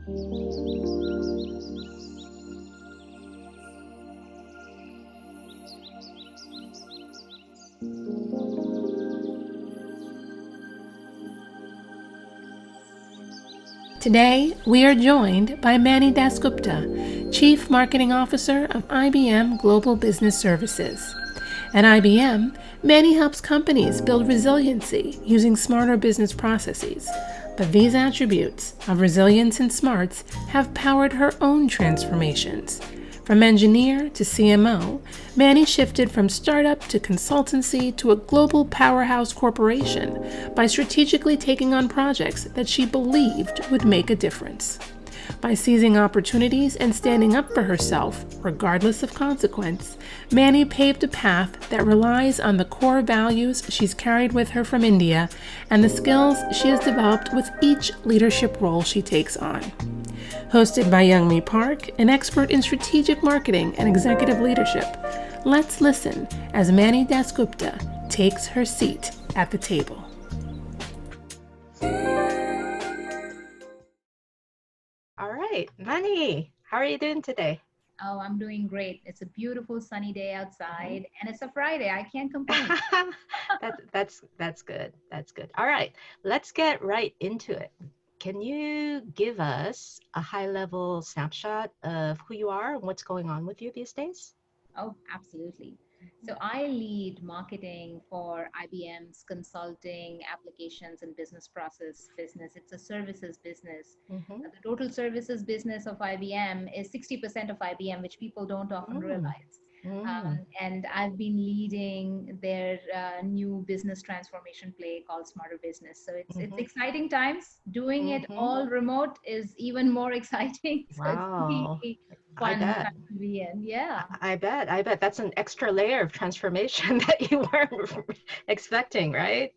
Today, we are joined by Manny Dasgupta, Chief Marketing Officer of IBM Global Business Services. At IBM, Manny helps companies build resiliency using smarter business processes. But these attributes of resilience and smarts have powered her own transformations. From engineer to CMO, Manny shifted from startup to consultancy to a global powerhouse corporation by strategically taking on projects that she believed would make a difference. By seizing opportunities and standing up for herself, regardless of consequence, Manny paved a path that relies on the core values she's carried with her from India and the skills she has developed with each leadership role she takes on. Hosted by Youngmi Park, an expert in strategic marketing and executive leadership, let's listen as Manny Dasgupta takes her seat at the table. All right, Manny, how are you doing today? Oh, I'm doing great. It's a beautiful sunny day outside, and it's a Friday. I can't complain. That's good. That's good. All right, let's get right into it. Can you give us a high-level snapshot of who you are and what's going on with you these days? Oh, absolutely. So I lead marketing for IBM's consulting, applications, and business process business. It's a services business. Mm-hmm. The total services business of IBM is 60% of IBM, which people don't often Mm, realize. mm, And I've been leading their new business transformation play called Smarter Business. So it's mm-hmm, exciting times. Doing it mm-hmm. all remote is even more exciting. So it's Wow, really I fun bet. time to be in. Yeah. I bet that's an extra layer of transformation that you weren't expecting, right?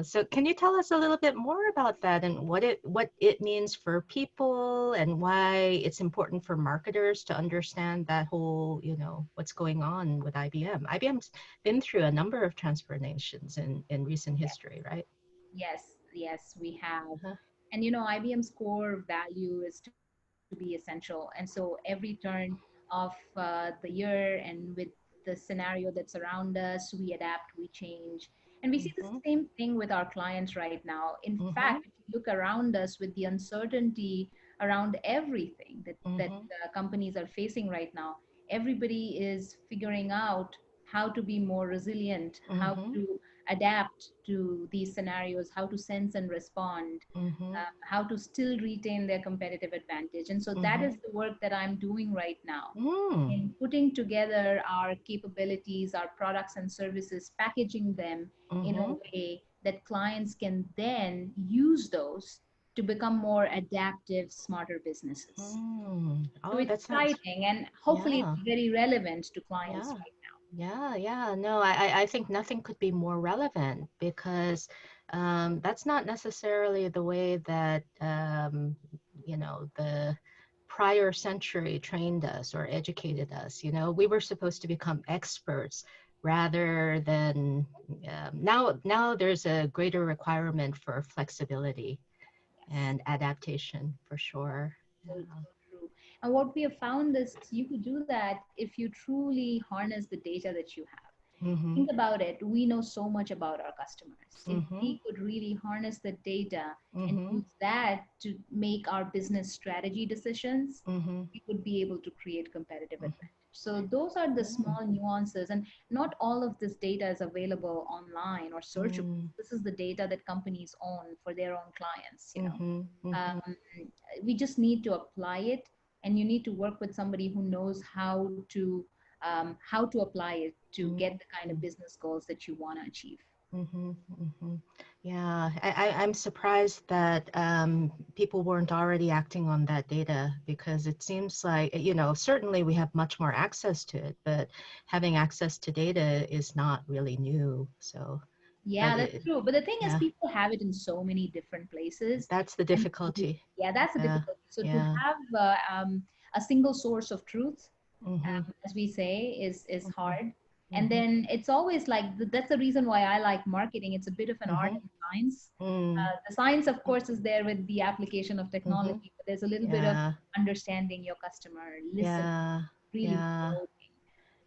So can you tell us a little bit more about that and what it means for people and why it's important for marketers to understand that whole, what's going on with IBM? IBM's been through a number of transformations in recent Yeah. history, right? Yes, we have. Uh-huh. And IBM's core value is to be essential. And so every turn of the year and with the scenario that's around us, we adapt, we change. And we see the Mm-hmm. same thing with our clients right now. In Mm-hmm. fact, if you look around us with the uncertainty around everything that Mm-hmm. companies are facing right now, everybody is figuring out how to be more resilient, how Mm-hmm. to adapt to these scenarios, how to sense and respond, Mm-hmm. how to still retain their competitive advantage. And so that Mm-hmm. is the work that I'm doing right now Mm. in putting together our capabilities, our products and services, packaging them in a Mm-hmm. way that clients can then use those to become more adaptive, smarter businesses. Mm. So Oh, it's that sounds, exciting and hopefully yeah. it's very relevant to clients Yeah. right now. Yeah. No, I think nothing could be more relevant because that's not necessarily the way that, the prior century trained us or educated us. We were supposed to become experts rather than now there's a greater requirement for flexibility Yes. and adaptation for sure. So, Yeah. so true. And what we have found is you could do that if you truly harness the data that you have. Mm-hmm. Think about it. We know so much about our customers. If Mm-hmm. we could really harness the data and Mm-hmm. use that to make our business strategy decisions, Mm-hmm. we would be able to create competitive advantage. So those are the Mm-hmm. small nuances, and not all of this data is available online or searchable. Mm, This is the data that companies own for their own clients. mhm, mhm, Um, we just need to apply it, and you need to work with somebody who knows how to apply it to get the kind of mhm, business goals that you want to achieve. mhm, mhm. Yeah, I'm surprised that people weren't already acting on that data because it seems like, certainly we have much more access to it, but having access to data is not really new. So, Yeah, but that's it, true. But the thing is, yeah, people have it in so many different places. that's the And difficulty. yeah, that's the Yeah, difficulty. So to yeah. have a single source of truth, Mhm, as we say, is mhm, hard. And Mm-hmm. then it's always like that's the reason why I like marketing. It's a bit of an art Mm-hmm. and science. Mm. The science, of course, is there with the application of Mm-hmm. technology, but there's a little bit of Yeah. understanding your customer, listening, Yeah. really Yeah. probing,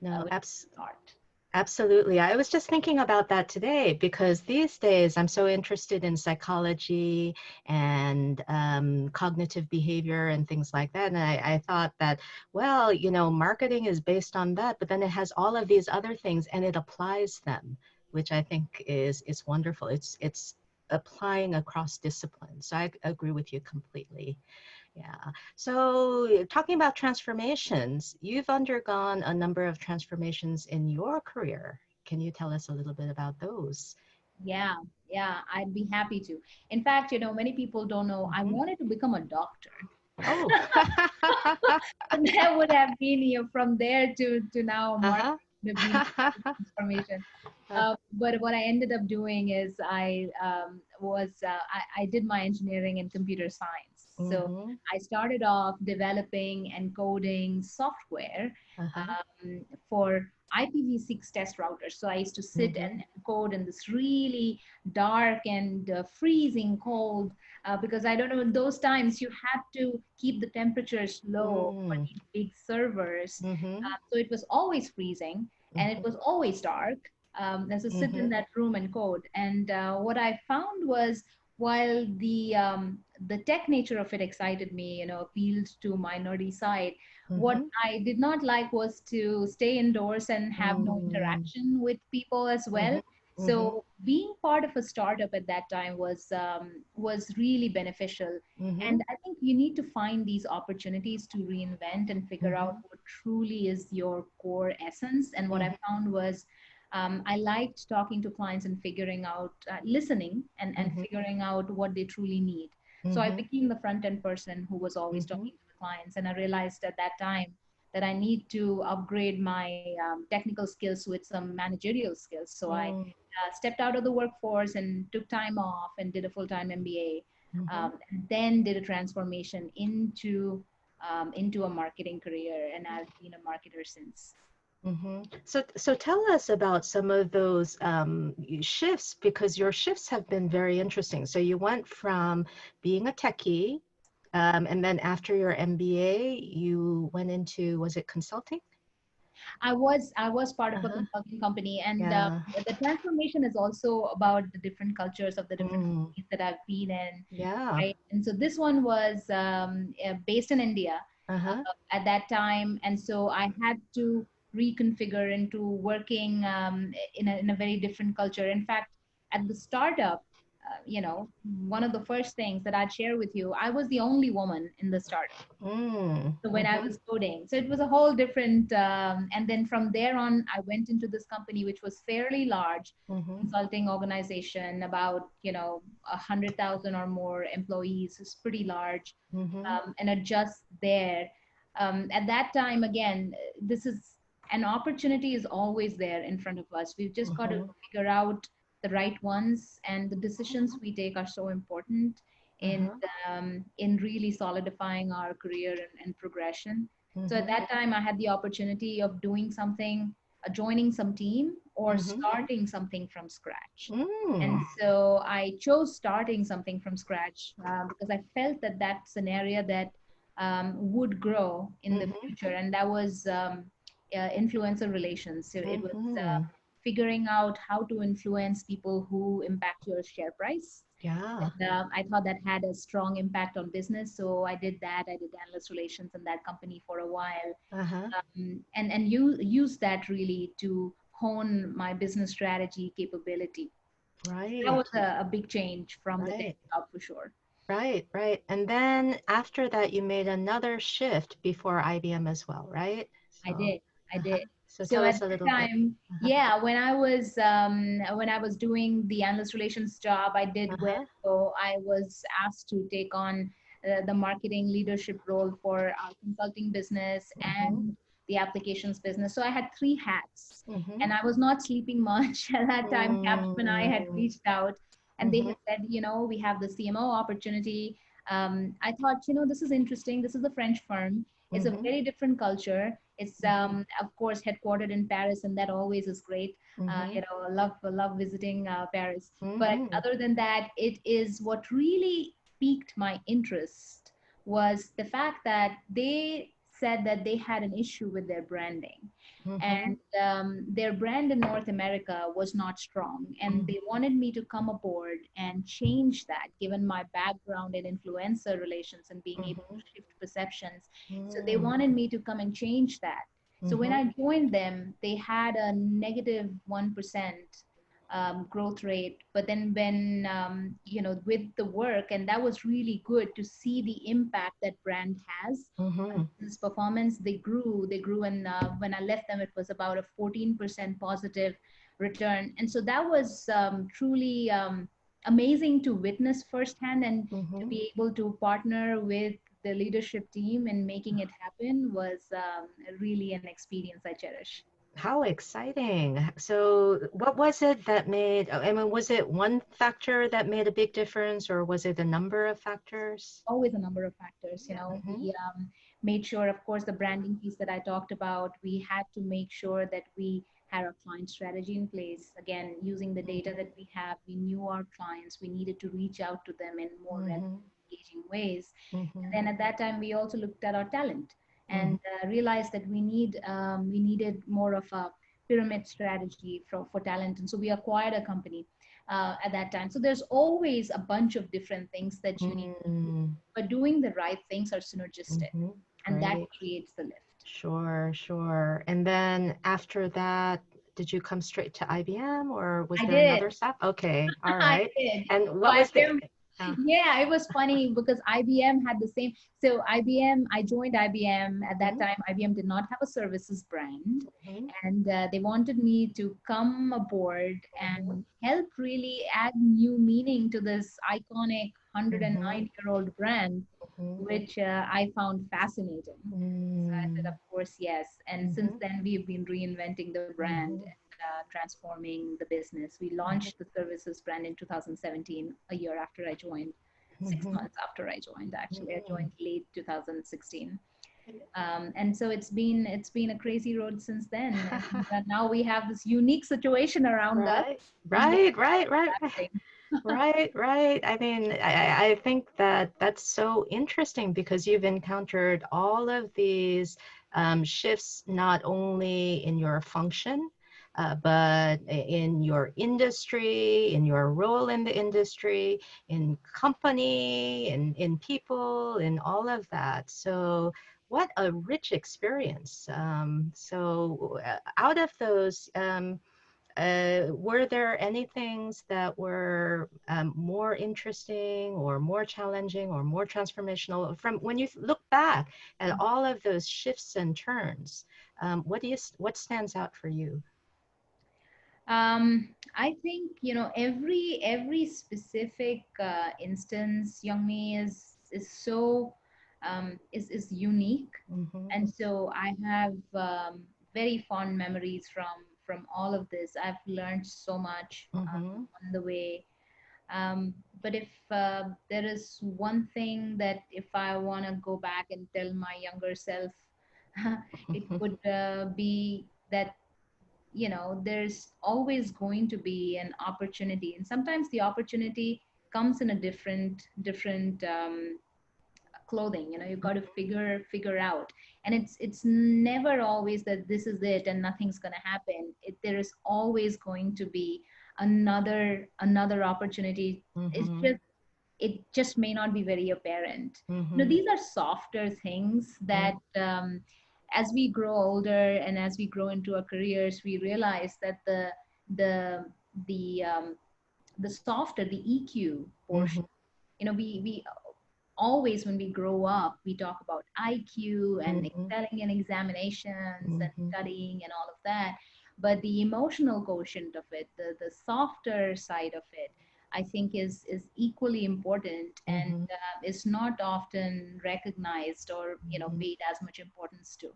No, which is art. absolutely. I was just thinking about that today because these days I'm so interested in psychology and cognitive behavior and things like that. And I thought that, well, marketing is based on that, but then it has all of these other things and it applies them, which I think is wonderful. It's applying across disciplines. So I agree with you completely. Yeah. So, talking about transformations, you've undergone a number of transformations in your career. Can you tell us a little bit about those? Yeah, yeah, I'd be happy to. In fact, many people don't know I Hmm. wanted to become a doctor. Oh. And that would have been, from there to now marketing Uh-huh. would have been quite a transformation. But what I ended up doing is I did my engineering in computer science. So Mm-hmm. I started off developing and coding software Uh-huh. for IPv6 test routers. So I used to sit Mm-hmm. and code in this really dark and freezing cold, because I don't know, in those times you had to keep the temperatures low for Mm. these big servers. Mm-hmm. So it was always freezing and it was always dark. As I sit in Mm-hmm. that room and code. And what I found was, while the tech nature of it excited me, appealed to my nerdy side, what Mm-hmm. I did not like was to stay indoors and have no Mm-hmm. interaction with people as well. Mm-hmm. Mm-hmm. So being part of a startup at that time was really beneficial. Mm-hmm. And I think you need to find these opportunities to reinvent and figure out Mm-hmm. what truly is your core essence. And what I found was, I liked talking to clients and figuring out, listening and Mm-hmm. figuring out what they truly need. So I Mm-hmm. became the front end person who was always Mm-hmm. talking to the clients. And I realized at that time that I need to upgrade my technical skills with some managerial skills. So I Mm-hmm. stepped out of the workforce and took time off and did a full time MBA, Mm-hmm. and then did a transformation into a marketing career. And I've been a marketer since. Mm-hmm. So tell us about some of those shifts because your shifts have been very interesting. So you went from being a techie, and then after your MBA, you went into, was it consulting? I was part of a Uh-huh. consulting company, and Yeah. the transformation is also about the different cultures of the different Mm. companies that I've been in, Yeah. right? And so this one was based in India Uh-huh. at that time, and so I had to reconfigure into working in a very different culture. In fact, at the startup, one of the first things that I'd share with you, I was the only woman in the startup. Mm. So when I Mm-hmm. was coding, so it was a whole different, and then from there on I went into this company which was fairly large Mm-hmm. consulting organization, about 100,000 or more employees. It's pretty large. Mm-hmm. And adjust there. At that time, again, this is an opportunity is always there in front of us. We've just got to Mm-hmm. figure out the right ones, and the decisions we take are so important in Uh-huh. in really solidifying our career and progression. So at Mm-hmm. that time, I had the opportunity of doing something, joining some team, or Mm-hmm. starting something from scratch. And Mm. so I chose starting something from scratch, because I felt that that's an area that would grow in the Mm-hmm. future. And that was influencer relations. So it was Mm-hmm. figuring out how to influence people who impact your share price. Yeah. And I thought that had a strong impact on business. So I did that. I did analyst relations in that company for a while, Uh-huh. and use that really to hone my business strategy capability. That was Right. a big change from the tech Right. job for sure. Right, right. And then after that, you made another shift before IBM as well, right? I So, did. I uh-huh. did. So So tell at us a that little bit. time, Uh-huh. yeah, when I was doing the analyst relations job, I did well. Uh-huh. So I was asked to take on the marketing leadership role for our consulting business Mm-hmm. and the applications business. So I had three hats, Mm-hmm. and I was not sleeping much at that time. Captain and I had Mm-hmm. reached out, and they Mm-hmm. had said, we have the CMO opportunity. I thought, this is interesting. This is a French firm. It's a Mm-hmm. very different culture. It's of course headquartered in Paris, and that always is great. Mm-hmm. Love visiting Paris. But Mm-hmm. other than that, it is what really piqued my interest was the fact that they said that they had an issue with their branding, Mm-hmm. and their brand in North America was not strong, and they wanted me to come aboard and change that, given my background in influencer relations and being able Mm-hmm. to shift perceptions. So they Mm-hmm. wanted me to come and change that. So when Mm-hmm. I joined them, they had a negative 1% growth rate. But then when, with the work, and that was really good to see the impact that brand has on Mm-hmm. business performance. They grew, and when I left them, it was about a 14% positive return. And so that was truly amazing to witness firsthand, and to Mm-hmm. be able to partner with the leadership team and making it happen was really an experience I cherish. How exciting. So, what was it that made, I mean, was it one factor that made a big difference, or was it a number of factors? Always a number of factors. Mm-hmm. We made sure, of course, the branding piece that I talked about, we had to make sure that we had our client strategy in place. Again, using the data that we have, we knew our clients, we needed to reach out to them in more relevant, Mm-hmm. engaging ways. Mm-hmm. And then at that time, we also looked at our talent Mm-hmm. and realized that we needed more of a pyramid strategy for talent. And so we acquired a company at that time. So there's always a bunch of different things that you need to do, Mm-hmm. but doing the right things are synergistic, Mm-hmm. and that Great. creates the lift. Sure, sure. And then after that, did you come straight to IBM or was I there did. another step? Okay, all I right. did. And So what was the, IBM, uh, yeah, it was funny because IBM had the same. So IBM, I joined IBM at that mhm, time. IBM did not have a services brand, mhm, and they wanted me to come aboard mhm, and help really add new meaning to this iconic mhm, 109-year-old brand, mhm, which I found fascinating. So I said, of mm, course, yes. And since mhm, then, we've been reinventing the brand mhm, and transforming the business. We mhm, launched the services brand in 2017, a year after I joined, six mhm, months after I joined. Actually, I mhm. joined late 2016, and so it's been a crazy road since then. And now we have this unique situation around us, Right, and we're right, right, right, right. adapting. Right, right. I mean, I think that that's so interesting because you've encountered all of these shifts not only in your function, but in your industry, in your role in the industry, in company, in people, in all of that. So, what a rich experience. Out of those, were there any things that were more interesting or more challenging or more transformational from when you look back at all of those shifts and turns? What stands out for you? I think every specific instance, Youngmi, is so is unique, Mm-hmm, and so I have very fond memories from all of this. I've learned so much mm-hmm, on the way. But if there is one thing that if I want to go back and tell my younger self, it would be that there's always going to be an opportunity, and sometimes the opportunity comes in a different clothing. You've got to figure out, and it's never always that this is it and nothing's going to happen. There is always going to be another opportunity. it's mm-hmm, just it just may not be very apparent. mm-hmm, These are softer things that as we grow older and as we grow into our careers, we realize that the the um, the softer, the EQ portion. mm-hmm, We always, when we grow up, we talk about IQ and mm-hmm, excelling in examinations and mm-hmm, studying and all of that. But the emotional quotient of it, the softer side of it, I think is equally important, and mm-hmm, is not often recognized or mm-hmm, paid as much importance to.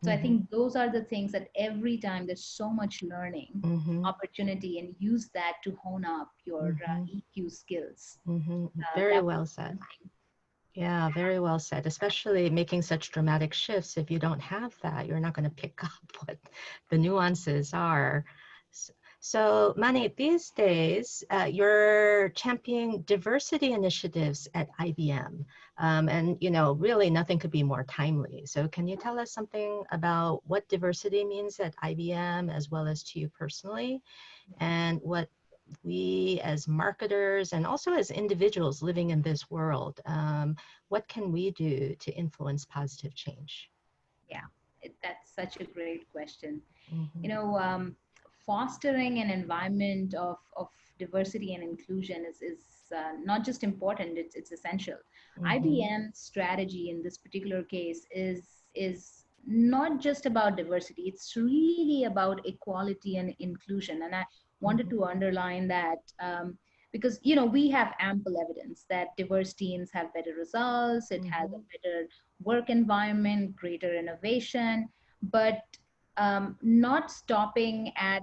So I mm-hmm, think those are the things that every time there's so much learning mm-hmm, opportunity, and use that to hone up your mm-hmm, EQ skills. mm-hmm. That Very would well be said. one thing. Yeah, very well said. Especially making such dramatic shifts. If you don't have that, you're not going to pick up what the nuances are. S- So, Mani, these days, you're championing diversity initiatives at IBM. And, really nothing could be more timely. So, can you tell us something about what diversity means at IBM as well as to you personally, and what we as marketers and also as individuals living in this world, what can we do to influence positive change? Yeah, that's such a great question. Mm-hmm. You know, fostering an environment of diversity and inclusion is not just important, it's essential. Mm-hmm. IBM's strategy in this particular case is not just about diversity, it's really about equality and inclusion. And I wanted Mm-hmm. to underline that, because you know we have ample evidence that diverse teams have better results, it has Mm-hmm. a better work environment, greater innovation, but not stopping at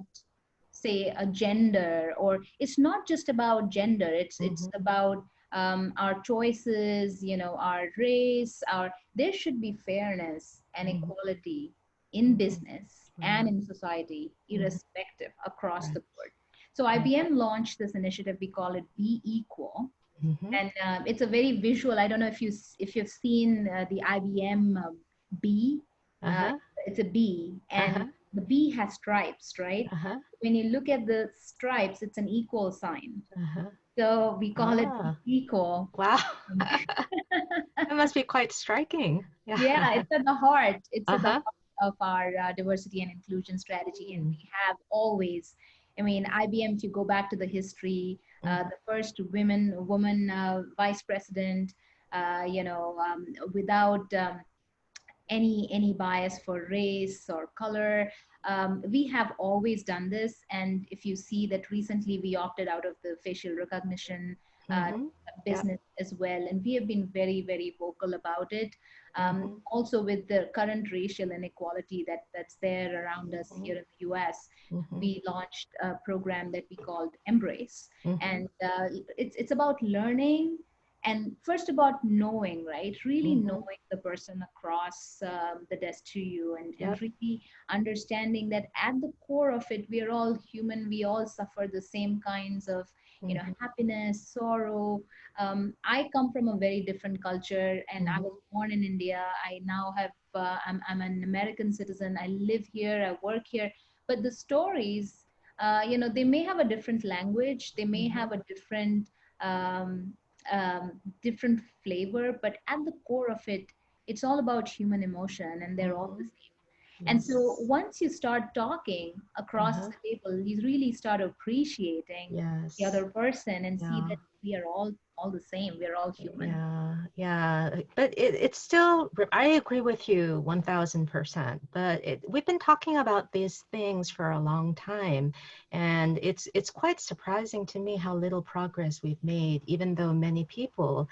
say a gender, or it's not just about gender, it's Mm-hmm. about our choices, you know, our race, our there should be fairness and Mm-hmm. equality in Mm-hmm. business and Right. in society, Mm-hmm. irrespective across Right. the board. So Right. IBM launched this initiative, we call it Be Equal, Mm-hmm. and it's a very visual. I don't know if you've seen the IBM bee. Uh, Uh-huh. it's a bee, and Uh-huh. the bee has stripes, right? Uh-huh. When you look at the stripes, it's an equal sign. Uh-huh. So we call it Ah, equal. wow. That must be quite striking. Yeah. Yeah, it's at the heart. It's at the Uh-huh. heart of our diversity and inclusion strategy, and Mm. we have always. I mean, IBM. If you go back to the history, Mm-hmm. the first woman vice president, without any bias for race or color. We have always done this, and if you see that recently we opted out of the facial recognition Mm-hmm. Yep. business as well, and we have been very vocal about it. Mm-hmm. Also, with the current racial inequality that's there around us Mm-hmm. here in the U.S., Mm-hmm. we launched a program that we called Embrace, Mm-hmm. and it's about learning and first about knowing, right, really Mm-hmm. knowing the person across the desk to you, and Yep. really understanding that at the core of it we are all human, we all suffer the same kinds of, you know, Mm-hmm. happiness, sorrow. I come from a very different culture, and I was Mm-hmm. born in India. I now have I'm an American citizen, I live here, I work here, but the stories, they may have a different language, they may Mm-hmm. have a um, different flavor, but at the core of it, it's all about human emotion, and they're all the Mm-hmm. same. And so Yes. once you start talking across Uh-huh. the table, you really start appreciating the Yes. other person and see Yeah. that we are all the same. We're all human. Yeah, yeah, but it's still, I agree with you 1000%, but we've been talking about these things for a long time, and it's quite surprising to me how little progress we've made, even though many people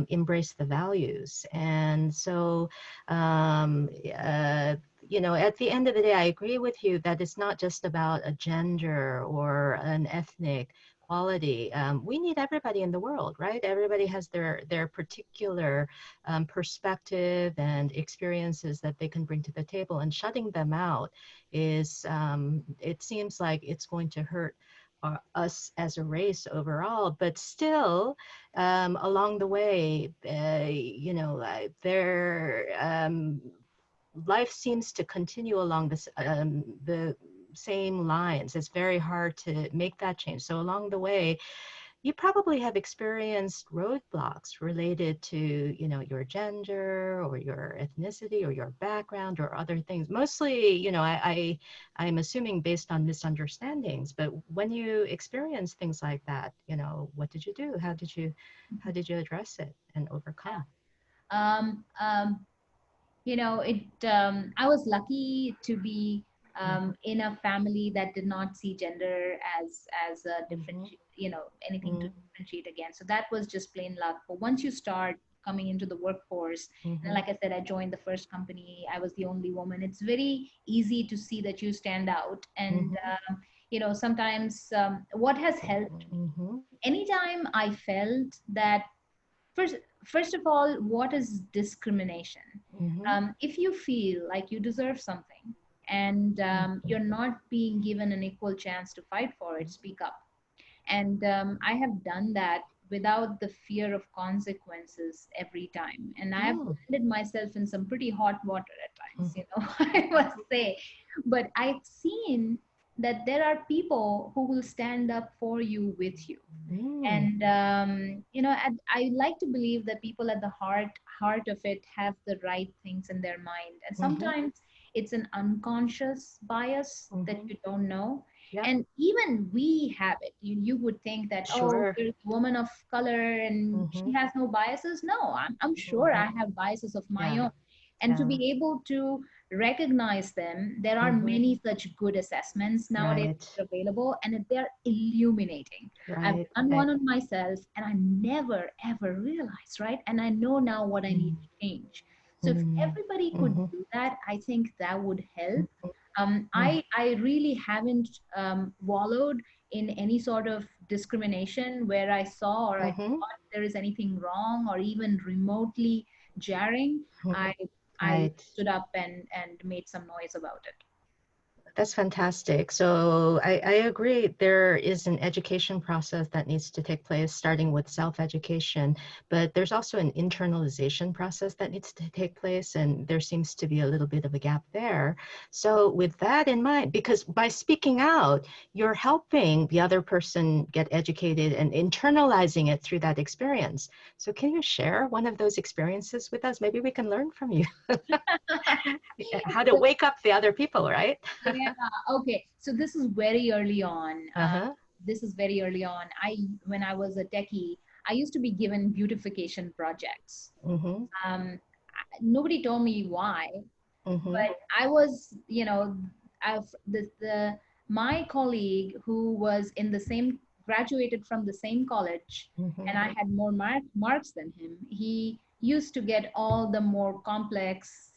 embrace the values. And so, at the end of the day, I agree with you that it's not just about a gender or an ethnic quality. We need everybody in the world, right? Everybody has their particular perspective and experiences that they can bring to the table, and shutting them out is, it seems like it's going to hurt us as a race overall. But still, along the way, life seems to continue along the same lines. It's very hard to make that change. So along the way, you probably have experienced roadblocks related to, your gender or your ethnicity or your background or other things. Mostly, I'm assuming based on misunderstandings. But when you experience things like that, what did you do? How did you address it and overcome? Um, um, it I was lucky to be in a family that did not see gender as a different, Mm-hmm. anything to Mm-hmm. differentiate against. So that was just plain luck. But once you start coming into the workforce, and Mm-hmm. like I said, I joined the first company, I was the only woman, it's very easy to see that you stand out. And Mm-hmm. sometimes what has helped me, Mm-hmm. anytime I felt that first first of all, what is discrimination? Mm-hmm. If you feel like you deserve something and you're not being given an equal chance to fight for it, speak up. And I have done that without the fear of consequences every time. And I have Oh. landed myself in some pretty hot water at times, Mm-hmm. I must say. But I've seen that there are people who will stand up for you with you. Mm. And I like to believe that people at the heart of it have the right things in their mind, and Mm-hmm. sometimes it's an unconscious bias that Mm-hmm. you don't know. Yep. And even we have it. You would think that, oh, Sure. there's a woman of color and Mm-hmm. she has no biases. No, I'm sure Mm-hmm. I have biases of my Yeah. own. And to Yeah. be able to recognize them, there are Mm-hmm. many such good assessments nowadays Right. available, and they're illuminating. I've Right. done Right. one on myself and I never ever realized, right? And I know now what I need to change. So if Mm-hmm. everybody could Mm-hmm. do that, I think that would help. Mm-hmm. I really haven't wallowed in any sort of discrimination where I saw or I Mm-hmm. thought there is anything wrong or even remotely jarring. Mm-hmm. I Right. stood up and made some noise about it. That's fantastic. So I agree. There is an education process that needs to take place, starting with self-education, but there's also an internalization process that needs to take place, and there seems to be a little bit of a gap there. So with that in mind, because by speaking out, you're helping the other person get educated and internalizing it through that experience. So can you share one of those experiences with us? Maybe we can learn from you. How to wake up the other people, right? Yeah, okay. So this is very early on. Uh-huh. This is very early on. When I was a techie, I used to be given beautification projects. Mm-hmm. Nobody told me why, Mm-hmm. but I was, my colleague who was in the same, graduated from the same college, Mm-hmm. and I had more marks than him. He used to get all the more complex,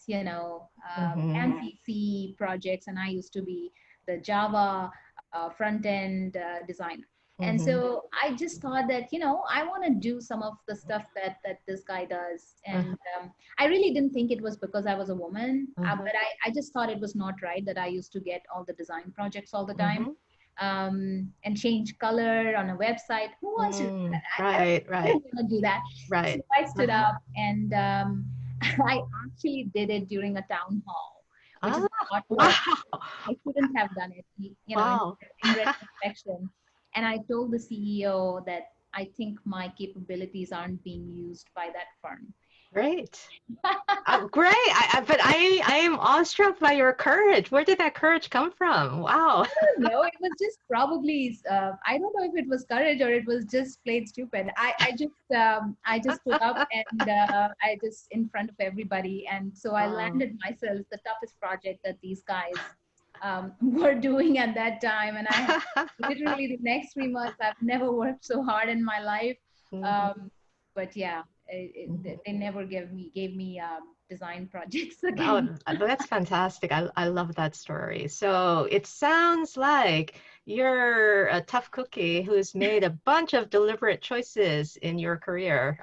Mm-hmm. fancy C projects, and I used to be the Java front end designer. And Mm-hmm. so I just thought that, I want to do some of the stuff that this guy does. And I really didn't think it was because I was a woman, Uh-huh. but I just thought it was not right that I used to get all the design projects all the time, Mm-hmm. and change color on a website. Who wants to do Mm. that? Right, I don't right, want to do that. So right. I stood Uh-huh. up and I actually did it during a town hall, which is Ah, a lot wow. work. I shouldn't have done it, Wow. in retrospection. And I told the CEO that I think my capabilities aren't being used by that firm. Great. Great. But I am awestruck by your courage. Where did that courage come from? Wow. No, it was just probably, I don't know if it was courage or it was just plain stupid. I just stood up and I just in front of everybody, and so I Wow. landed myself the toughest project that these guys were doing at that time. And I literally the next 3 months I've never worked so hard in my life. Mhm, um, but yeah, mhm. they never gave me design projects Oh, again. that's fantastic. I love that story. So it sounds like you're a tough cookie who's made a bunch of deliberate choices in your career.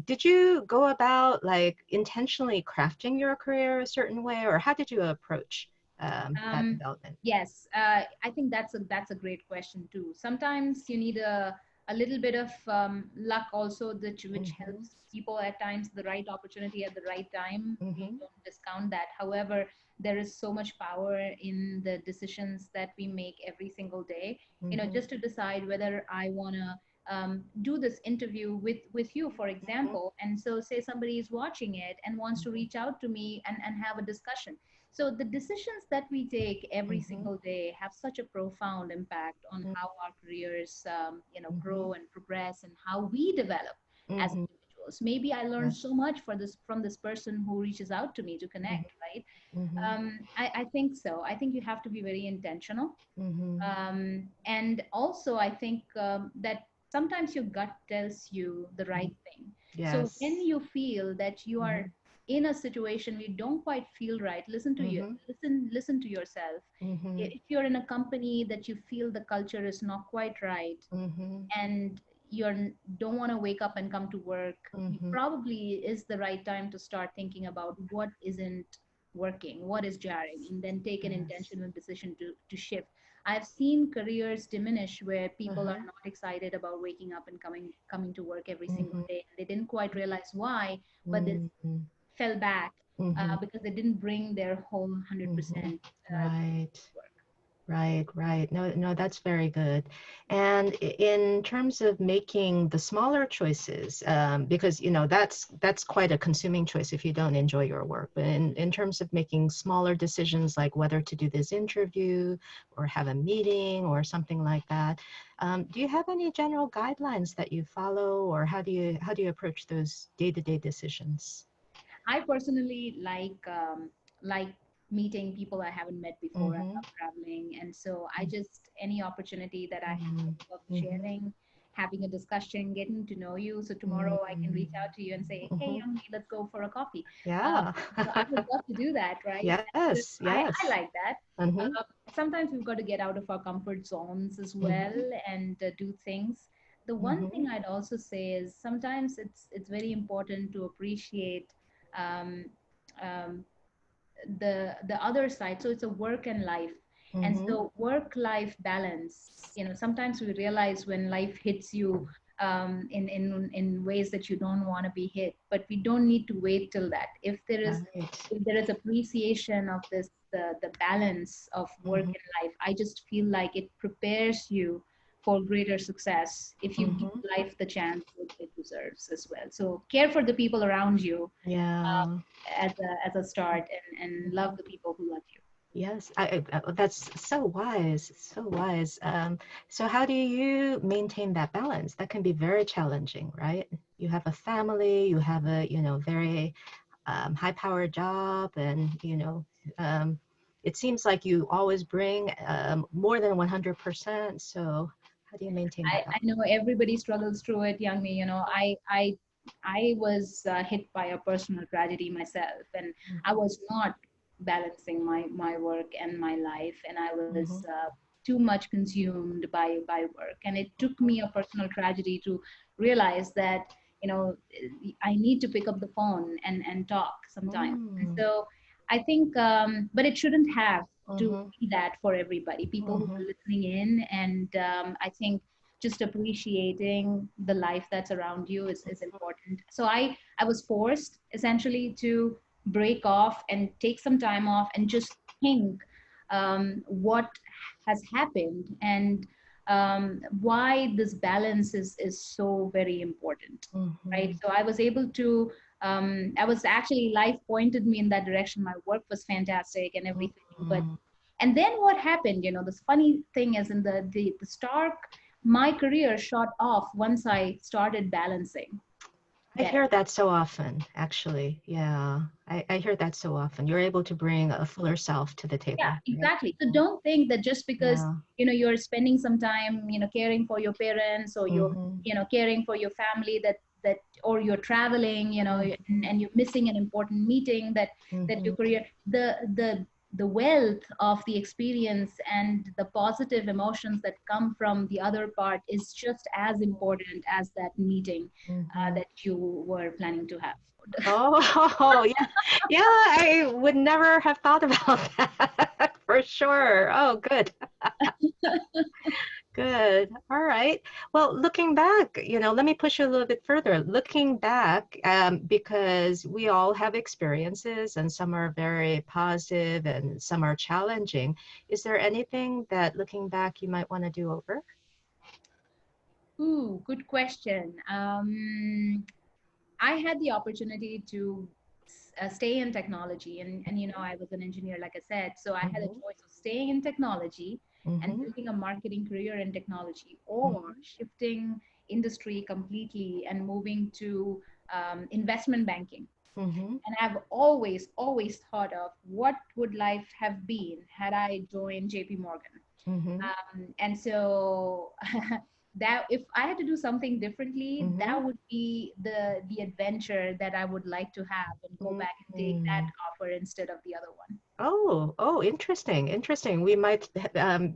Did you go about like intentionally crafting your career a certain way, or how did you approach that Um, development? yes, I think that's a great question too. Sometimes you need a little bit of luck also, that which Mm-hmm, helps people at times, the right opportunity at the right time. We mm-hmm, don't discount that. However, there is so much power in the decisions that we make every single day. mm-hmm, Just to decide whether I wanna do this interview with you, for mm-hmm, example. And so, say somebody is watching it and wants to reach out to me and have a discussion. So the decisions that we take every mm-hmm, single day have such a profound impact on how our careers, mm-hmm, grow and progress, and how we develop as mm-hmm. individuals. Maybe I Yeah. learned so much from this person who reaches out to me to Mm-hmm, connect, right? mm-hmm, I think so. I think you have to be very intentional. mm-hmm. And also, I think that sometimes your gut tells you the Mm-hmm. right thing. So when Yes. you feel that you Mm-hmm. are in a situation where you don't quite feel right, listen to you, Mm-hmm. listen to yourself. Mm-hmm. If you're in a company that you feel the culture is not quite right, Mm-hmm. and don't want to wake up and come to work, Mm-hmm. probably is the right time to start thinking about what isn't working, what is jarring, and then take an Yes. intentional decision to shift. I've seen careers diminish where people Uh-huh. are not excited about waking up and coming to work every single Mm-hmm. day. They didn't quite realize why, but they Mm-hmm. fell back Mm-hmm. because they didn't bring their whole Mm-hmm. 100% Right. work. Right, right. No, no, that's very good. And in terms of making the smaller choices, because that's quite a consuming choice if you don't enjoy your work. But in terms of making smaller decisions like whether to do this interview or have a meeting or something like that, do you have any general guidelines that you follow, or how do you approach those day-to-day decisions? I personally like meeting people I haven't met before. I Mm-hmm. love traveling, and so I just any opportunity that I Mm-hmm. have of Mm-hmm. sharing, having a discussion, getting to know you. So tomorrow I can Mm-hmm. reach out to you and say, "Hey, Mm-hmm. Youngmi, let's go for a coffee." Um, Yeah. so I would love to do that, right? So Yes, I yes. like that. Mm-hmm. Sometimes we've got to get out of our comfort zones as well Mm-hmm. and do things. The one Mm-hmm. thing I'd also say is sometimes it's very important to appreciate um, um, the other side. So it's a work and life, and Mm-hmm. so work life balance. Sometimes we realize when life hits you in ways that you don't want to be hit, but we don't need to wait till that. Right. If there is appreciation of this the balance of work Mm-hmm. and life, I just feel like it prepares you for greater success if you give Mm-hmm. life the chance it deserves as well. So care for the people around you Yeah. as a start, and love Mhm. the people who love you. Yes, that's so wise, so wise. So how do you maintain that balance? That can be very challenging, right? You have a family, you have a, very high-powered job, and, it seems like you always bring more than 100%. So how do you maintain that I balance? know everybody struggles through it, young me. I was hit by a personal tragedy myself, and I was not balancing my work and my life, and I was Mm-hmm. too much consumed by work. And it took me a personal tragedy to realize that you know I need to pick up the phone and talk sometimes. And Mm-hmm. so I think, but it shouldn't have to Mm-hmm. be that for everybody. People who Mm-hmm. are listening in, and I think just appreciating the life that's around you is important. So I was forced essentially to break off and take some time off and just think what has happened, and why this balance is so very important, right? Mm-hmm. So I was able to I was actually, life pointed me in that direction. My work was fantastic and everything, but Mm-hmm. and then what happened, this funny thing is, in the start, my career shot off once I started balancing I better. hear that so often, actually. Yeah, I hear that so often. You're able to bring a fuller self to the Yeah, table, right? exactly. So don't think that just because Yeah. you're spending some time caring for your parents, or you're Mm-hmm. caring for your family, that or you're traveling, Mm-hmm. and you're missing an important meeting, that Mm-hmm. your career, the wealth of the experience and the positive emotions that come from the other part is just as important as that meeting Mm-hmm. that you were planning to have. Oh, yeah. Yeah, I would never have thought about that for sure. Oh, good. Good. All right. Well, looking back, let me push you a little bit further. Looking back, because we all have experiences and some are very positive and some are challenging. Is there anything that looking back you might want to do over? Ooh, good question. I had the opportunity to stay in technology, and I was an engineer, like I said. So I had a Mm-hmm. choice of staying in technology and Mm-hmm. building a marketing career in technology, or Mm-hmm. shifting industry completely and moving to investment banking. Mm-hmm. And I've always thought of what would life have been had I joined JP Morgan. Mm-hmm. And so that, if I had to do something differently, Mm-hmm. that would be the adventure that I would like to have, and go back and take that Mm-hmm. offer instead of the other one. Oh, interesting, interesting. We might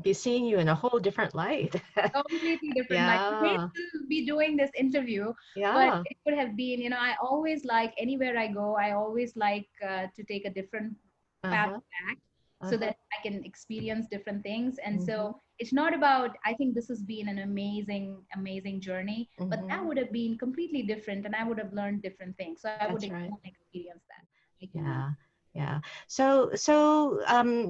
be seeing you in a whole different light. Completely different. Like we hate Yeah, to be doing this interview, but yeah. it would have been, I always like anywhere I go, I always like to take a different path Uh-huh, back so uh-huh. that I can experience different things. And Mm-hmm, so it's not about, I think this has been an amazing, amazing journey, but that mm-hmm. would have been completely different and I would have learned different things. So I would That's want right. to experience that. I can. Yeah, yeah. So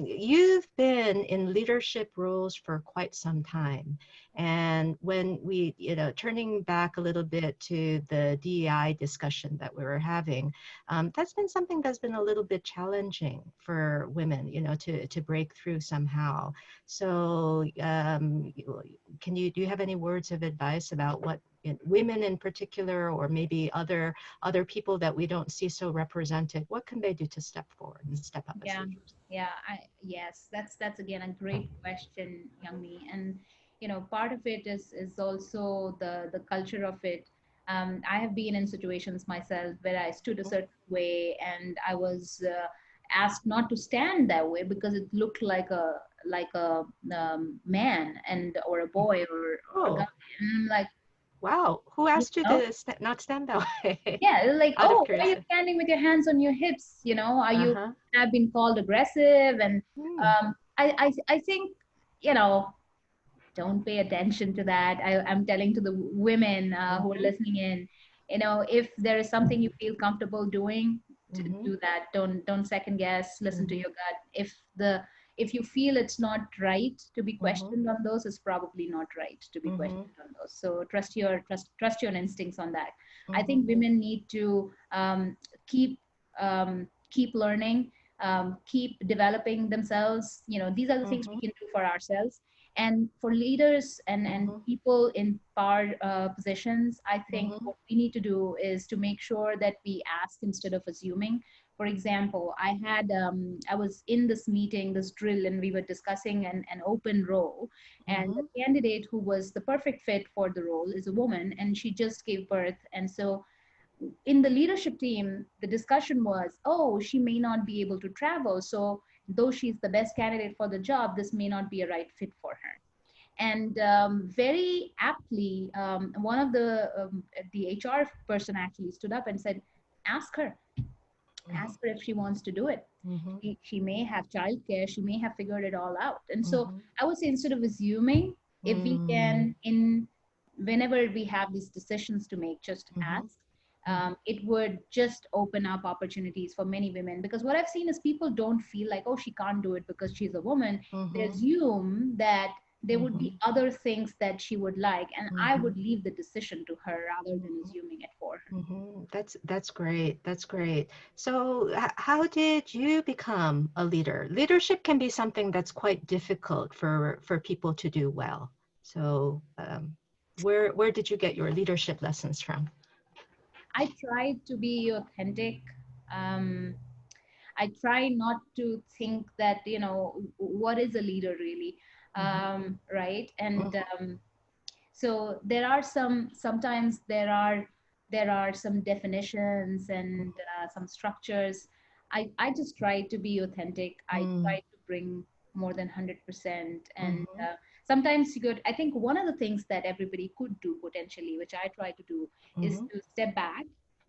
you've been in leadership roles for quite some time. And when we, turning back a little bit to the DEI discussion that we were having, that's been something that's been a little bit challenging for women, to break through somehow. So do you have any words of advice about what women in particular, or maybe other people that we don't see so represented, what can they do to step forward and step up as Yeah, leaders? yeah, yes, that's again a great question, Youngmi. And part of it is also the culture of it. I have been in situations myself where I stood a certain way and I was asked not to stand that way because it looked like a man and or a boy or a guy. Oh, And I'm like, wow. Who you asked you know, to not stand that way? yeah, like, Out of oh, why are you curiosity. standing with your hands on your hips? Are you Uh-huh. have been called aggressive? And Hmm. I think, you know, don't pay attention to that. I'm telling to the women who are Mm-hmm. listening in, if there is something you feel comfortable doing, to Mm-hmm. do that. Don't second guess. Listen to Mm-hmm. your gut. If you feel it's not right to be Mm-hmm. questioned on those, it's probably not right to be Mm-hmm. questioned on those. So trust your instincts on that. I Mm-hmm. think women need to keep keep learning, keep developing themselves. These are the things we Mm-hmm. can do for ourselves. And for leaders and Mm-hmm. people in power positions, I think Mm-hmm. what we need to do is to make sure that we ask instead of assuming. For example, I was in this meeting, this drill, and we were discussing an open role. And Mm-hmm. the candidate who was the perfect fit for the role is a woman, and she just gave birth. And so in the leadership team, the discussion was, oh, she may not be able to travel. So, though she's the best candidate for the job, this may not be a right fit for her. And very aptly, one of the HR person actually stood up and said, "Ask her, ask her if she wants to do it. Mm-hmm. She may have childcare, she may have figured it all out." And so Mm-hmm. I would say instead of assuming, if we Mm-hmm. can, in whenever we have these decisions to make, just Mm-hmm. ask. It would just open up opportunities for many women, because what I've seen is people don't feel like, oh, she can't do it because she's a woman. They Mm-hmm. assume that there would Mm-hmm. be other things that she would like, and I Mm-hmm. would leave the decision to her rather than assuming it for her. That's great. That's great. So, how did you become a leader? Leadership can be something that's quite difficult for people to do well. So, where did you get your leadership lessons from? I try to be authentic. Um, I try not to think that, what is a leader really, Mm-hmm. right? And so sometimes there are some definitions and some structures. I just try to be authentic. I Mm-hmm. try to bring more than 100%. And Mm-hmm. sometimes I think one of the things that everybody could do potentially, which I try to do, is Mm-hmm. to step back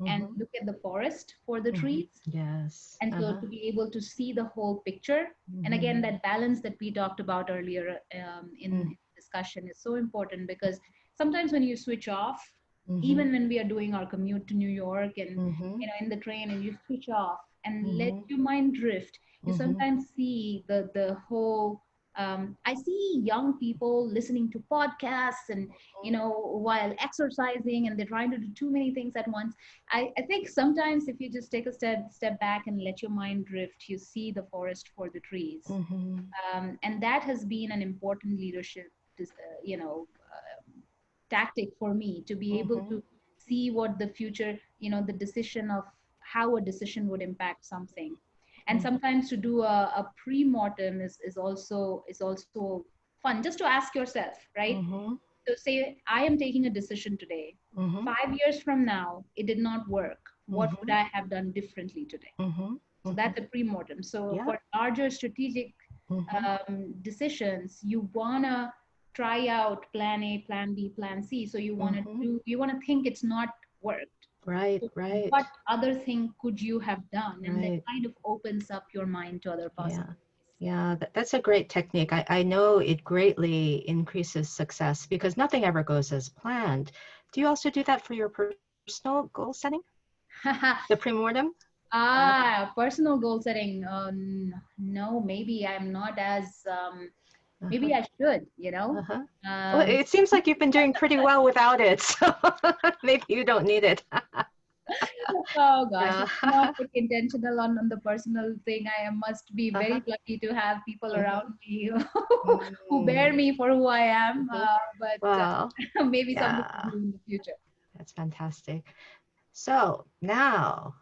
and Mm-hmm. look at the forest for the Mm-hmm. trees. Yes. And so Uh-huh. to be able to see the whole picture, and again, Mm-hmm. that balance that we talked about earlier in discussion is so important, because sometimes when you switch off, Mm-hmm. even when we are doing our commute to New York and Mm-hmm. in the train, and you switch off and let Mm-hmm. your mind drift, you Mm-hmm. sometimes see the whole. I see young people listening to podcasts and while exercising, and they're trying to do too many things at once. I think sometimes if you just take a step back and let your mind drift, you see the forest for the trees. Mm-hmm. And that has been an important leadership, tactic for me, to be able Mm-hmm. to see what the future, the decision of how a decision would impact something. And sometimes to do a pre-mortem is also fun, just to ask yourself, right? Mm-hmm. So say I am taking a decision today. Mm-hmm. 5 years from now, it did not work. What would Mm-hmm. I have done differently today? Mm-hmm. So that's a pre-mortem. So Yeah. for larger strategic decisions, you wanna try out plan A, plan B, plan C. So you wanna think it's not worked. Right, So right, what other thing could you have done? And that right. kind of opens up your mind to other Yeah. possibilities. Yeah, that's a great technique. I know it greatly increases success because nothing ever goes as planned. Do you also do that for your personal goal setting? The pre-mortem? Personal goal setting. No, maybe I'm not as, Uh-huh. maybe I should, you know. Uh-huh. Well, Um, it seems like you've been doing pretty well without it, so maybe you don't need it. oh gosh, Yeah. let's not get intentional on the personal thing. I must be Uh-huh. very lucky to have people around me who bear Mm. me for who I am. Mhm. But Well, maybe something to yeah, do in the future. that's fantastic. So now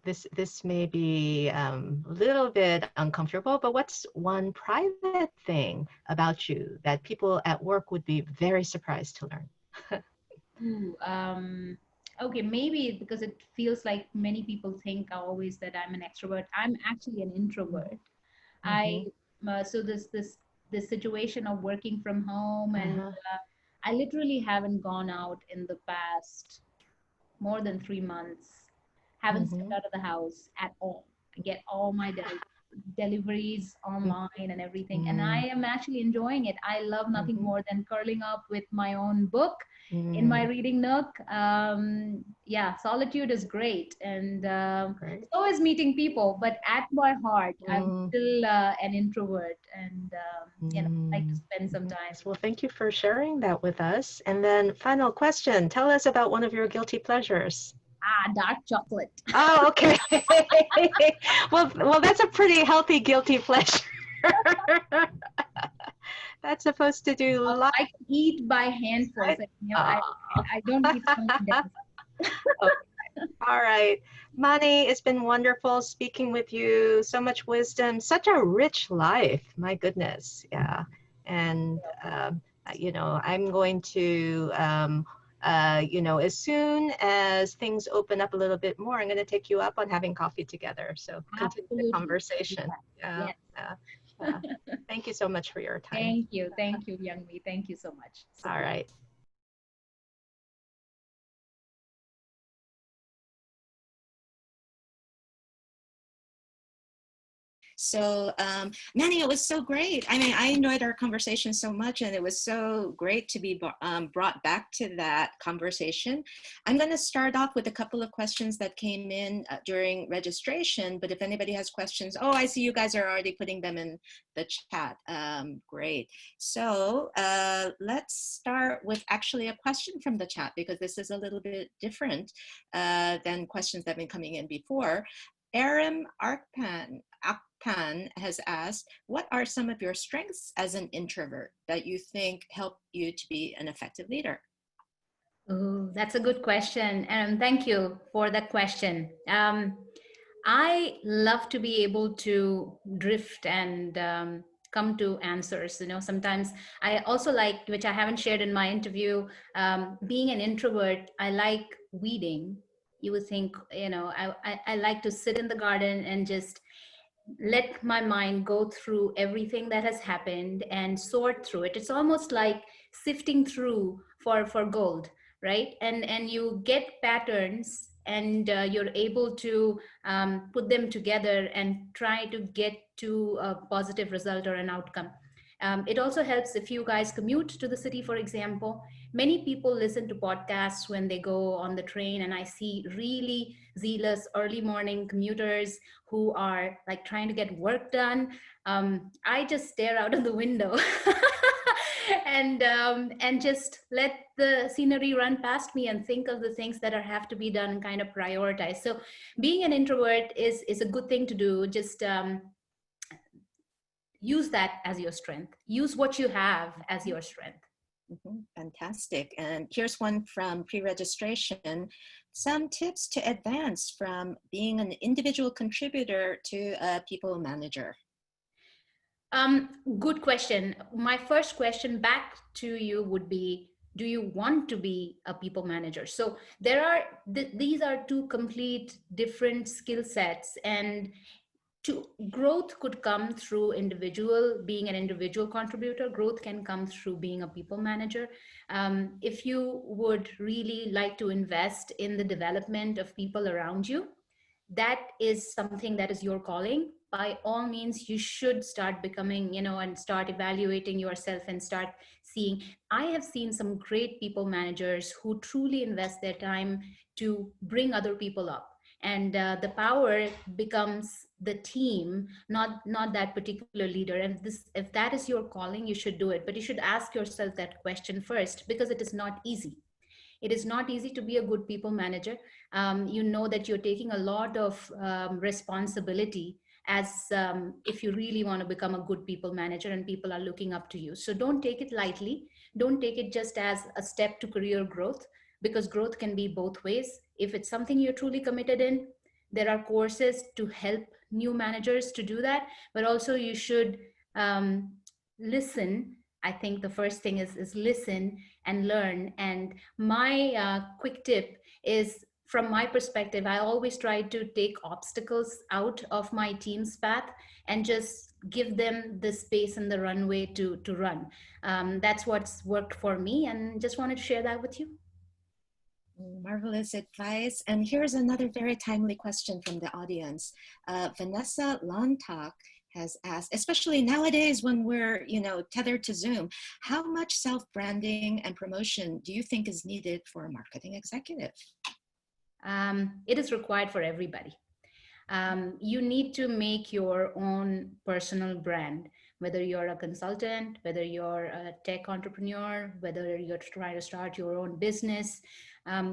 this may be a little bit uncomfortable, but what's one private thing about you that people at work would be very surprised to learn? Ooh, okay, maybe because it feels like many people think always that I'm an extrovert. I'm actually an introvert. I Mm-hmm. so this situation of working from home, and Uh-huh. I literally haven't gone out in the past more than 3 months. Haven't stepped Mm-hmm. out of the house at all. I get all my deliveries online and everything, and I am actually enjoying it. I love nothing Mm-hmm. more than curling up with my own book in my Mm, reading nook. Yeah, solitude is great, and great. so is meeting people. But at my heart, I'm Mm, still an introvert, and like to mm, spend some mhm. time. Well, thank you for sharing that with us. And then final question, tell us about one of your guilty pleasures. Dark chocolate. Oh, okay. Well, that's a pretty healthy guilty pleasure. That's supposed to do lots, I can eat by handfuls. right? And, Oh. I don't eat so many. Okay. All right. Mani, it's been wonderful speaking with you. So much wisdom, such a rich life. My goodness. Yeah. And, I'm going to, as soon as things open up a little bit more, I'm going to take you up on having coffee together. So continue the Absolutely. conversation. Yeah. Yes. Yeah. Yeah. Thank you so much for your time. Thank you. Thank you, Youngmi. Thank you so much. So All right. So, Manny, it was so great. I mean, I enjoyed our conversation so much, and it was so great to be brought back to that conversation. I'm going to start off with a couple of questions that came in during registration, but if anybody has questions, oh, I see you guys are already putting them in the chat. Great. So let's start with actually a question from the chat, because this is a little bit different than questions that have been coming in before. Aram Akpan has asked, what are some of your strengths as an introvert that you think help you to be an effective leader? oh, that's a good question. And thank you for that question. I love to be able to drift and come to answers. Sometimes I also like, which I haven't shared in my interview, being an introvert, I like weeding. You would think, I like to sit in the garden and just let my mind go through everything that has happened and sort through it. It's almost like sifting through for gold, right? And you get patterns, and you're able to put them together and try to get to a positive result or an outcome. It also helps if you guys commute to the city, for example. Many people listen to podcasts when they go on the train, and I see really zealous early morning commuters who are like trying to get work done. I just stare out of the window and just let the scenery run past me and think of the things that are have to be done and kind of prioritize. So being an introvert is a good thing to do. Just use that as your strength. Use what you have as your strength. Fantastic. And here's one from pre-registration. Some tips to advance from being an individual contributor to a people manager. Good question. My first question back to you would be, Do you want to be a people manager? So there are these are two complete different skill sets, and to growth could come through individual being an individual contributor. Growth can come through being a people manager. If you would really like to invest in the development of people around you, that is something that is your calling. By all means, you should start becoming, and start evaluating yourself and start seeing. I have seen some great people managers who truly invest their time to bring other people up, and the power becomes the team, not that particular leader. And this, if that is your calling, you should do it, but you should ask yourself that question first, because it is not easy. It is not easy to be a good people manager. You know that you're taking a lot of responsibility, as if you really want to become a good people manager and people are looking up to you. So don't take it lightly. Don't take it just as a step to career growth, because growth can be both ways. If it's something you're truly committed in, there are courses to help new managers to do that, but also you should um, listen. I think the first thing is listen and learn. And my quick tip is, from my perspective, I always try to take obstacles out of my team's path and just give them the space and the runway to run. That's what's worked for me, and just wanted to share that with you. Marvelous advice. And here's another very timely question from the audience. Vanessa Lontak has asked, especially nowadays when we're, tethered to Zoom, how much self-branding and promotion do you think is needed for a marketing executive? It is required for everybody. You need to make your own personal brand, whether you're a consultant, whether you're a tech entrepreneur, whether you're trying to start your own business.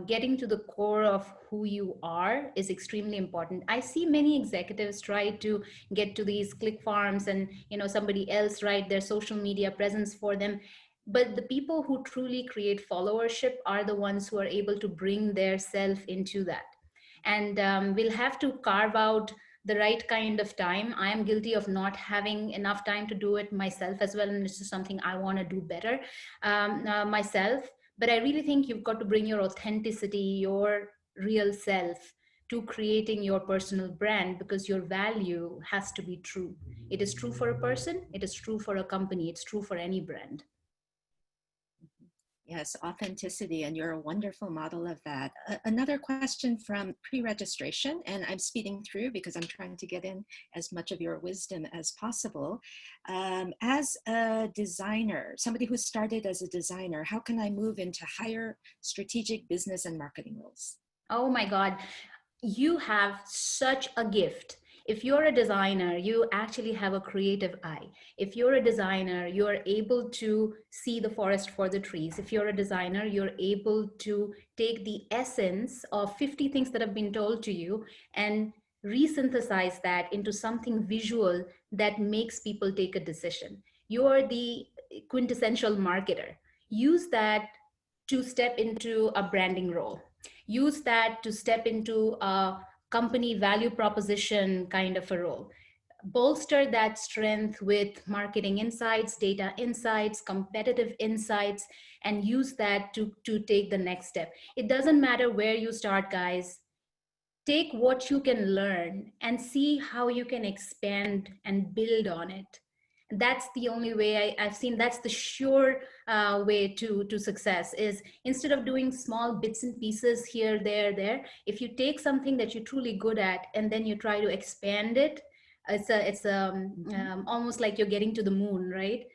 Getting to the core of who you are is extremely important. I see many executives try to get to these click farms and somebody else write their social media presence for them. But the people who truly create followership are the ones who are able to bring their self into that. And we'll have to carve out the right kind of time. I am guilty of not having enough time to do it myself as well, and this is something I want to do better myself. But I really think you've got to bring your authenticity, your real self, to creating your personal brand, because your value has to be true. It is true for a person, it is true for a company, it's true for any brand. Yes, authenticity, and you're a wonderful model of that. Another question from pre-registration, and I'm speeding through because I'm trying to get in as much of your wisdom as possible. As a designer, somebody who started as a designer, how can I move into higher strategic business and marketing roles? Oh my God, you have such a gift. If you're a designer, you actually have a creative eye. If you're a designer, you're able to see the forest for the trees. If you're a designer, you're able to take the essence of 50 things that have been told to you and resynthesize that into something visual that makes people take a decision. You're the quintessential marketer. Use that to step into a branding role. Use that to step into a company value proposition kind of a role. Bolster that strength with marketing insights, data insights, competitive insights, and use that to take the next step. It doesn't matter where you start, guys. Take what you can learn and see how you can expand and build on it. That's the only way I've seen. That's the sure way to success, is instead of doing small bits and pieces here, there, if you take something that you're truly good at and then you try to expand it, it's almost like you're getting to the moon, right?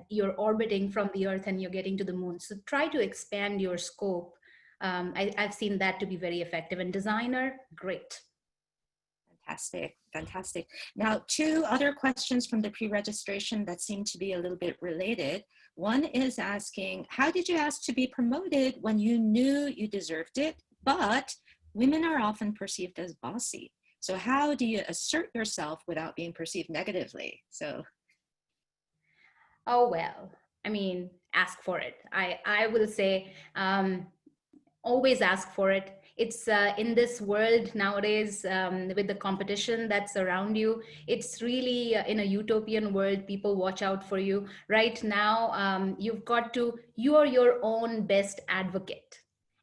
You're orbiting from the earth and you're getting to the moon. So try to expand your scope. I've seen that to be very effective. And designer, great. Fantastic, fantastic. Now, two other questions from the pre-registration that seem to be a little bit related. One is asking, how did you ask to be promoted when you knew you deserved it, but women are often perceived as bossy? So how do you assert yourself without being perceived negatively? So. Oh, well, I mean, ask for it. I will say, always ask for it. It's in this world nowadays, with the competition that's around you, it's really in a utopian world. People watch out for you right now. You are your own best advocate.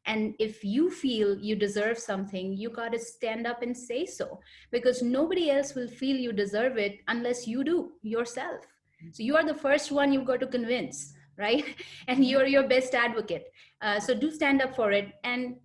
And if you feel you deserve something, you got to stand up and say so, because nobody else will feel you deserve it unless you do yourself. So you are the first one you've got to convince, right? And you're your best advocate. So do stand up for it. And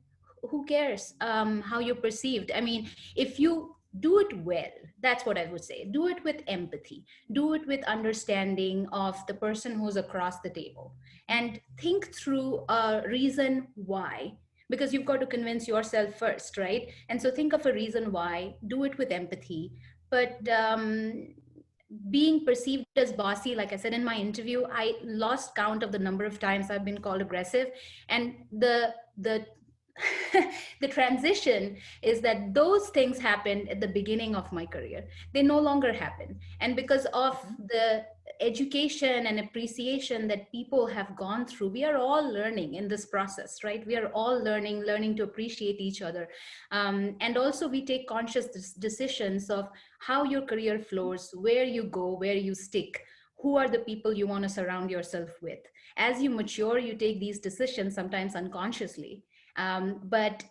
who cares how you're perceived? I mean, if you do it well, that's what I would say. Do it with empathy, do it with understanding of the person who's across the table, and think through a reason why, because you've got to convince yourself first, right? And so think of a reason why, do it with empathy. But being perceived as bossy, like I said in my interview, I lost count of the number of times I've been called aggressive. And the the transition is that those things happened at the beginning of my career. They no longer happen. And because of the education and appreciation that people have gone through, we are all learning in this process, right? We are all learning to appreciate each other. And also we take conscious decisions of how your career flows, where you go, where you stick, who are the people you want to surround yourself with. As you mature, you take these decisions sometimes unconsciously. But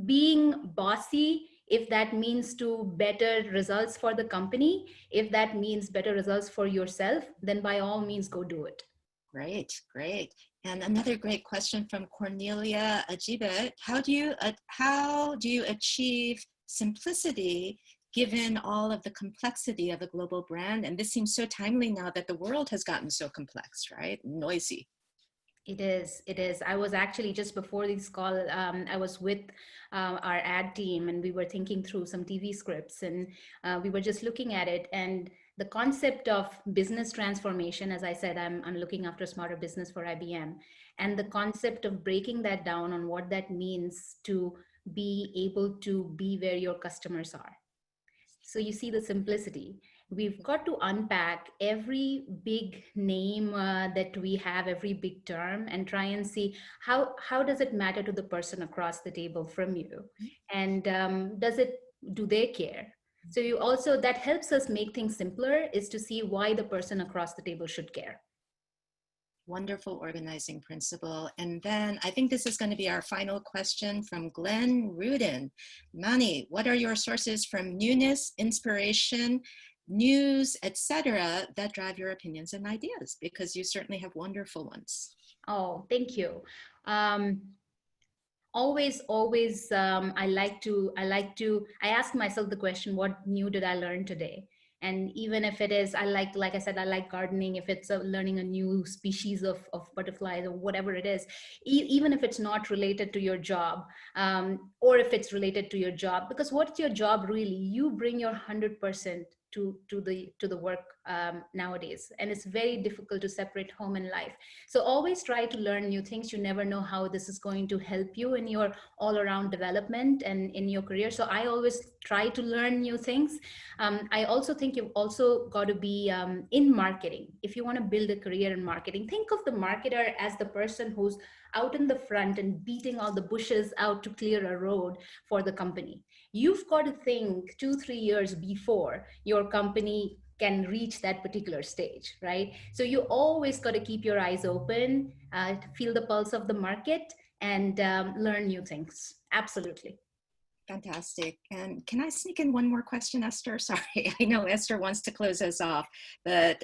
being bossy, if that means to better results for the company, if that means better results for yourself, then by all means go do it. Great, great. And another great question from Cornelia Ajibet. How do you achieve simplicity given all of the complexity of a global brand? And this seems so timely now that the world has gotten so complex, right? Noisy. It is. I was actually, just before this call, I was with our ad team, and we were thinking through some TV scripts, and we were just looking at it. And the concept of business transformation, as I said, I'm looking after smarter business for IBM, and the concept of breaking that down on what that means to be able to be where your customers are. So you see the simplicity. We've got to unpack every big name that we have, every big term, and try and see how does it matter to the person across the table from you, and do they care? So you also, that helps us make things simpler, is to see why the person across the table should care. Wonderful organizing principle. And then I think this is going to be our final question from Glenn Rudin. Mani, what are your sources from newness, inspiration, news, etc., that drive your opinions and ideas? Because you certainly have wonderful ones. Oh, thank you. Always, I ask myself the question, what new did I learn today? And even if it is, like I said, I like gardening. If it's learning a new species of butterflies or whatever it is, even if it's not related to your job, or if it's related to your job, because what's your job really? You bring your 100% to the work nowadays, and it's very difficult to separate home and life. So always try to learn new things. You never know how this is going to help you in your all around development and in your career. So I always try to learn new things. I also think you've also got to be in marketing. If you want to build a career in marketing, think of the marketer as the person who's out in the front and beating all the bushes out to clear a road for the company. You've got to think 2-3 years before your company can reach that particular stage, right? So you always got to keep your eyes open, feel the pulse of the market, and learn new things. Absolutely. Fantastic. And can I sneak in one more question, Esther? Sorry, I know Esther wants to close us off, but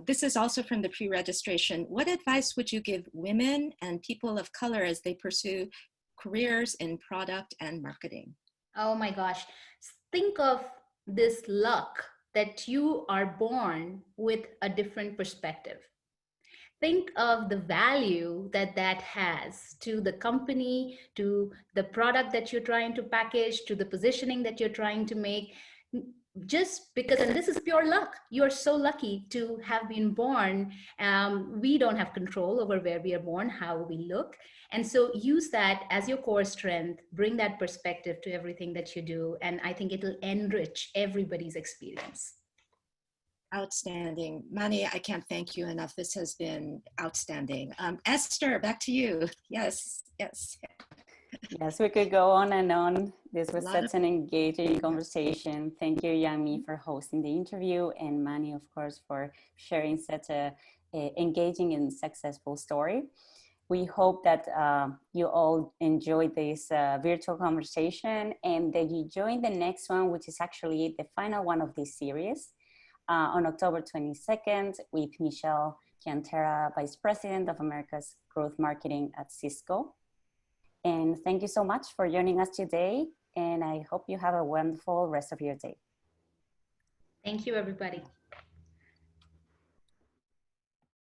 this is also from the pre-registration. What advice would you give women and people of color as they pursue careers in product and marketing? Oh my gosh. Think of this luck that you are born with a different perspective. Think of the value that that has to the company, to the product that you're trying to package, to the positioning that you're trying to make. Just because, and this is pure luck, you're so lucky to have been born. We don't have control over where we are born, how we look. And so use that as your core strength, bring that perspective to everything that you do. And I think it'll enrich everybody's experience. Outstanding. Mani, I can't thank you enough. This has been outstanding. Esther, back to you. Yes, yes. Yes, we could go on and on. This was Lot such an engaging conversation. Thank you, Yami, for hosting the interview, and Manny, of course, for sharing such a engaging and successful story. We hope that you all enjoyed this virtual conversation and that you join the next one, which is actually the final one of this series on October 22nd with Michelle Chiantera, Vice President of America's Growth Marketing at Cisco. And thank you so much for joining us today. And I hope you have a wonderful rest of your day. Thank you, everybody.